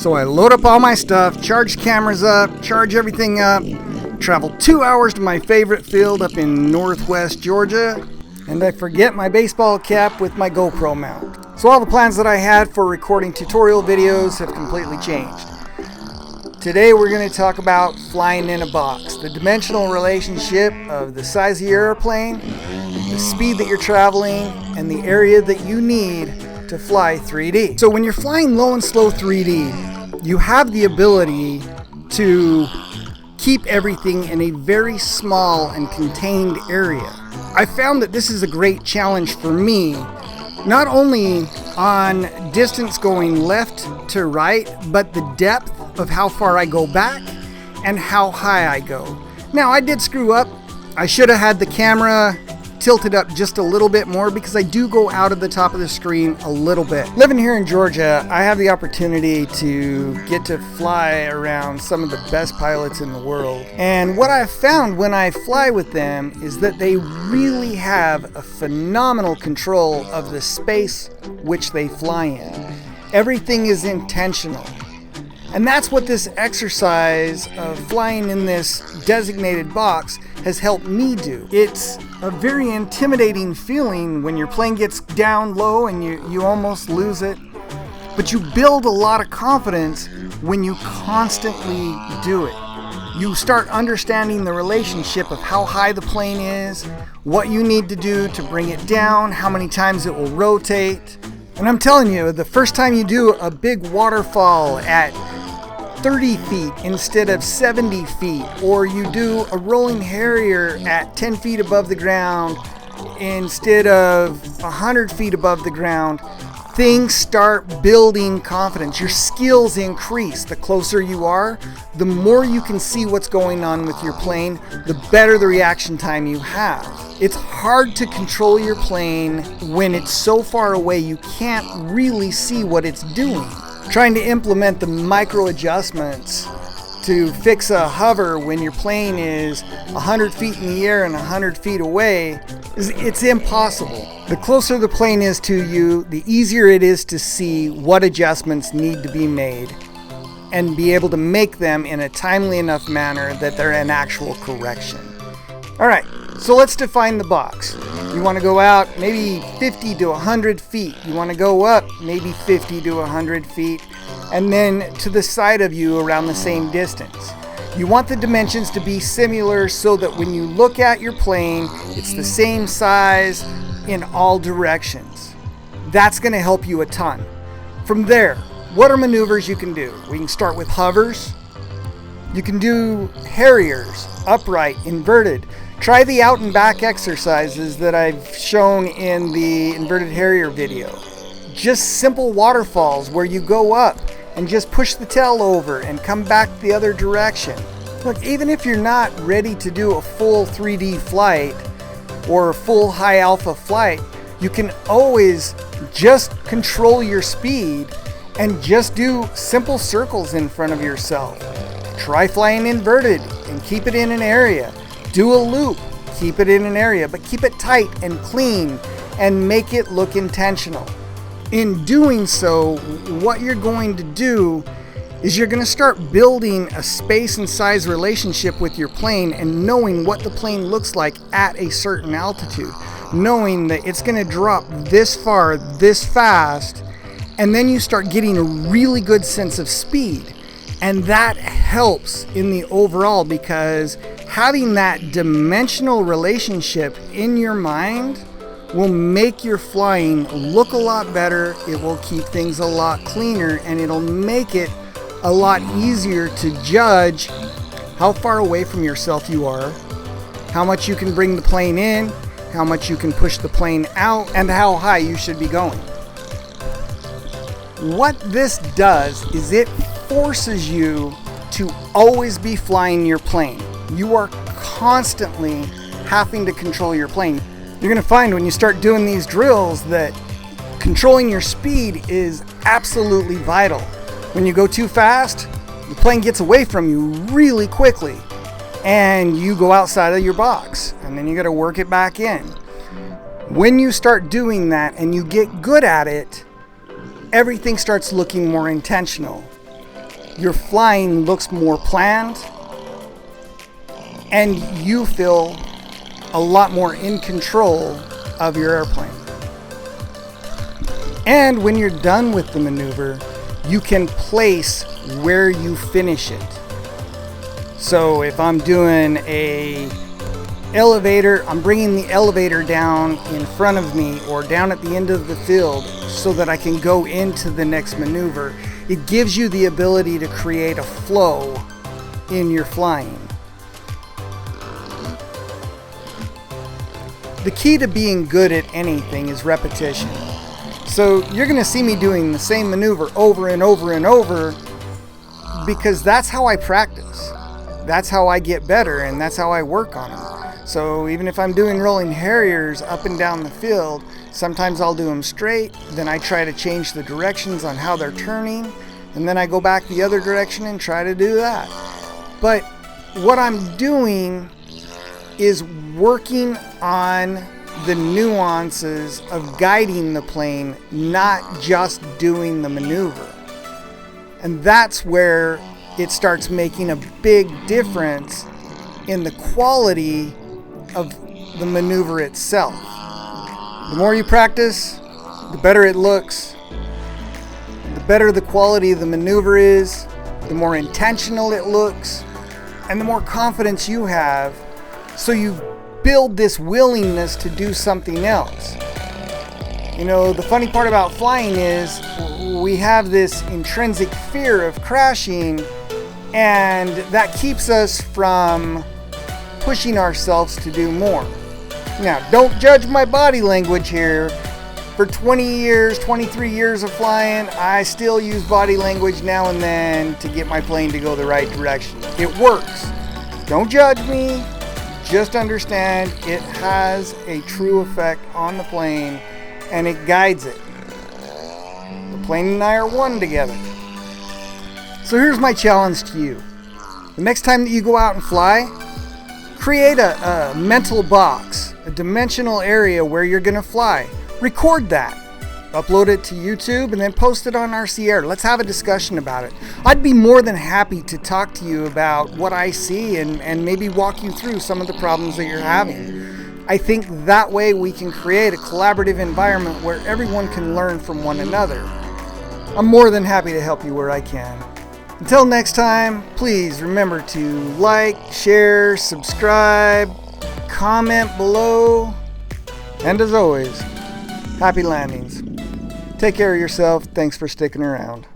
So I load up all my stuff, charge cameras up, charge everything up, travel 2 hours to my favorite field up in northwest Georgia, and I forget my baseball cap with my GoPro mount. So all the plans that I had for recording tutorial videos have completely changed. Today we're going to talk about flying in a box, the dimensional relationship of the size of your airplane, the speed that you're traveling, and the area that you need to fly 3D. So when you're flying low and slow 3D, you have the ability to keep everything in a very small and contained area. I found that this is a great challenge for me, not only on distance going left to right, but the depth of how far I go back and how high I go. Now, I did screw up. I should have had the camera tilted up just a little bit more because I do go out of the top of the screen a little bit. Living here in Georgia, I have the opportunity to get to fly around some of the best pilots in the world. And what I've found when I fly with them is that they really have a phenomenal control of the space which they fly in. Everything is intentional. And that's what this exercise of flying in this designated box has helped me do. It's a very intimidating feeling when your plane gets down low and you almost lose it. But you build a lot of confidence when you constantly do it. You start understanding the relationship of how high the plane is, what you need to do to bring it down, how many times it will rotate. And I'm telling you, the first time you do a big waterfall at 30 feet instead of 70 feet, or you do a rolling Harrier at 10 feet above the ground instead of 100 feet above the ground, things start building confidence. Your skills increase. The closer you are, the more you can see what's going on with your plane, the better the reaction time you have. It's hard to control your plane when it's so far away you can't really see what it's doing. Trying to implement the micro adjustments to fix a hover when your plane is 100 feet in the air and 100 feet away, it's impossible. The closer the plane is to you, the easier it is to see what adjustments need to be made and be able to make them in a timely enough manner that they're an actual correction. All right, so let's define the box. You want to go out maybe 50 to 100 feet. You want to go up maybe 50 to 100 feet, and then to the side of you around the same distance. You want the dimensions to be similar so that when you look at your plane, it's the same size in all directions. That's going to help you a ton. From there, what are maneuvers you can do? We can start with hovers. You can do Harriers, upright, inverted. Try the out and back exercises that I've shown in the inverted Harrier video. Just simple waterfalls where you go up and just push the tail over and come back the other direction. Look, even if you're not ready to do a full 3D flight or a full high alpha flight, you can always just control your speed and just do simple circles in front of yourself. Try flying inverted and keep it in an area. Do a loop, keep it in an area, but keep it tight and clean and make it look intentional. In doing so, what you're going to do is you're going to start building a space and size relationship with your plane and knowing what the plane looks like at a certain altitude, knowing that it's going to drop this far, this fast, and then you start getting a really good sense of speed. And that helps in the overall because having that dimensional relationship in your mind will make your flying look a lot better. It will keep things a lot cleaner, and it'll make it a lot easier to judge how far away from yourself you are, how much you can bring the plane in, how much you can push the plane out, and how high you should be going. What this does is it forces you to always be flying your plane. You are constantly having to control your plane. You're going to find when you start doing these drills that controlling your speed is absolutely vital. When you go too fast, the plane gets away from you really quickly and you go outside of your box and then you got to work it back in. When you start doing that and you get good at it, everything starts looking more intentional. your flying looks more planned, and you feel a lot more in control of your airplane. And when you're done with the maneuver, you can place where you finish it. So if I'm doing a elevator, I'm bringing the elevator down in front of me or down at the end of the field so that I can go into the next maneuver. It gives you the ability to create a flow in your flying. The key to being good at anything is repetition. So you're going to see me doing the same maneuver over and over and over because that's how I practice. That's how I get better, and that's how I work on them. So even if I'm doing rolling harriers up and down the field, sometimes I'll do them straight, then I try to change the directions on how they're turning, and then I go back the other direction and try to do that. But what I'm doing is working on the nuances of guiding the plane, not just doing the maneuver. And that's where it starts making a big difference in the quality of the maneuver itself. The more you practice, the better it looks. The better the quality of the maneuver is, the more intentional it looks, and the more confidence you have, so you build this willingness to do something else. You know, the funny part about flying is we have this intrinsic fear of crashing, and that keeps us from pushing ourselves to do more. Now, don't judge my body language here. For 20 years, 23 years of flying, I still use body language now and then to get my plane to go the right direction. It works. Don't judge me. Just understand it has a true effect on the plane, and it guides it. The plane and I are one together. So here's my challenge to you. The next time that you go out and fly, create a mental box, a dimensional area where you're going to fly. Record that. Upload it to YouTube and then post it on RC Air. Let's have a discussion about it. I'd be more than happy to talk to you about what I see and maybe walk you through some of the problems that you're having. I think that way we can create a collaborative environment where everyone can learn from one another. I'm more than happy to help you where I can. Until next time, please remember to like, share, subscribe, comment below, and as always, happy landings. Take care of yourself. Thanks for sticking around.